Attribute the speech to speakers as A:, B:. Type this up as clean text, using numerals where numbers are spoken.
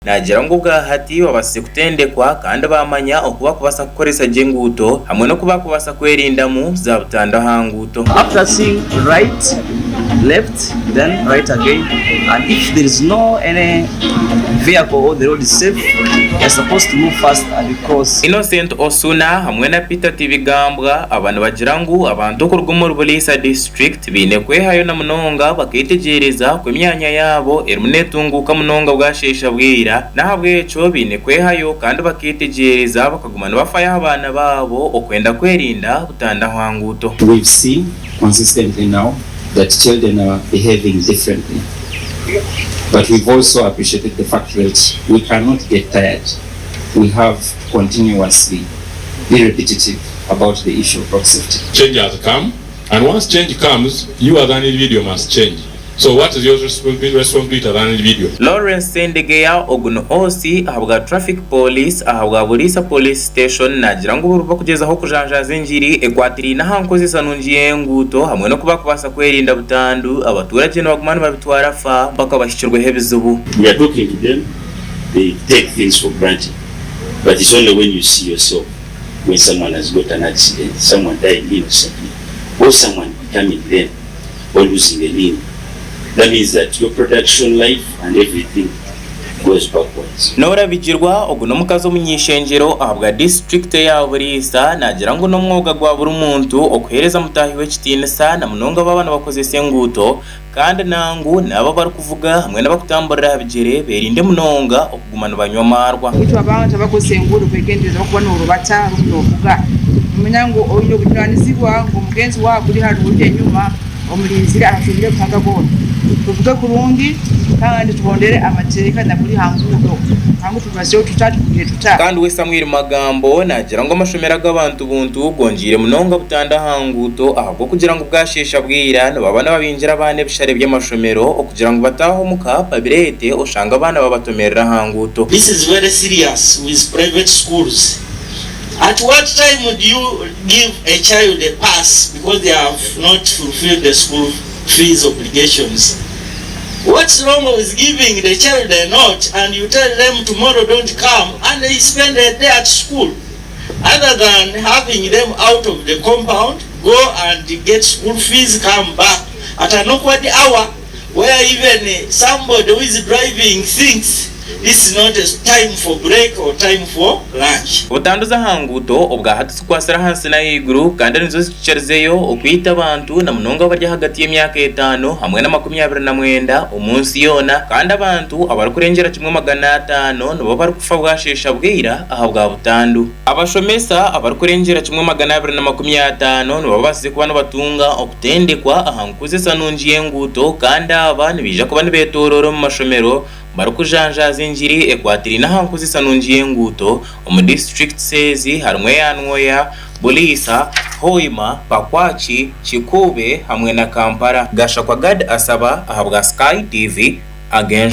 A: nagira ngo bwahati babase kutendekwa kandi bamanya okuba kubasa kukozesagye enguuto hamwe no kuba kubasa kwerindamu za butandu hanguuto.
B: After seeing right, left, then right again, and if there is no any vehicle or the road is safe, you're supposed to move fast and cross.
A: Innocent Osuna hamwe na Peter Tibigambwa abantu bagira ngo abantu kurwa mu Buliisa district bine kwehayo na munonga bakitegereza ku myanya yabo erimunetunguka munonga bwashesha bwira nahabwe cyo bine kwehayo kandi bakitegereza bakagumana bafaya abana babo okwenda kwerinda butanda hanguuto.
C: We've seen consistently now that children are behaving differently, but we've also appreciated the fact that we cannot get tired. We have continuously be repetitive about the issue of road safety.
D: Change has come, and once change comes, you as an individual must change. So what is your responsibility as an individual?
A: Lawrence Sendegeya oguno osi ahabwa traffic police ahabwa Buliisa police station nagira ngo buruva kugeza aho kujanjaza injiri ekwatiri na hankozesa nungiye enguuto hamwe no kuba kubasa kwerinda butandu abaturage no bagumana babitwara fa bakabashikirwe hebizubu.
E: We are talking to them, they take things for granted, but it's only when you see yourself when someone has got an accident, someone dying innocently, or someone becoming lame or losing a limb. That means that your production life and everything goes backwards.
A: Nora bigirwa oguno mukazo munyishengero ahabwa district ya Buliisa nagira ngo no mwoga gwa buri muntu okuhereza mutahi w'ekitinisa na munonga babana bakozesa enguuto kandi nangu nabo bari kuvuga hamwe n'abakutamburira bigere berinde munonga okugumana banywamarwa.
F: Bitwa abantu bakozesa enguuto kwegendeza okubona urubata runovuga umenya ngo oyo kutanizibwa ngo mugenzi wako kuri hali uje nyuma omulinzira ashobora kutanga bona tuvuge kurundi kandi tubondere amatereka na kuri hanguuto hangu tubasyo tutatu kugiye tuta
A: kandi we Samuel Magambo nagira ngo amashomera g'abantu buntu gongire munonga butanda hanguuto ahubwo kugira ngo bwashesha bwira no babana babinjira abane bishare by'amashomero okugira ngo bataho muka babirete oshanga abana babatomerera hanguuto.
G: This is very serious with private schools. At what time would you give a child a pass because they have not fulfilled the school fees obligations? What's wrong with giving the child a note and you tell them tomorrow don't come and they spend a day at school? Other than having them out of the compound, go and get school fees, come back at an awkward hour where even somebody who is driving thinks this is not a time for break or time for lunch.
A: Butanduza hanguuto obwa hatisi kwasira hansi na iguru kandi nizo zicerezeyo okwita abantu na munonga barya hagati y'emyaka 5 hamwe na 29 umunsi yona kandi abantu abari kurengera 150 no bari kufa bwashesha bwira ahabwa butandu abashomesa abari kurengera 250 no babasize kuba no batunga okutendekwa ahankozesa nungiye enguuto kandi abana bija kuba nibetororo mu mashomero barukujanjaza injiri ekwatiri na hankozesa nungiye enguuto omu district sezi harimwe yanwoya Buliisa Hoima Pakwachi Chikube hamwe na Kampala. Gashakwa Gad asaba ahabwa Sky TV again.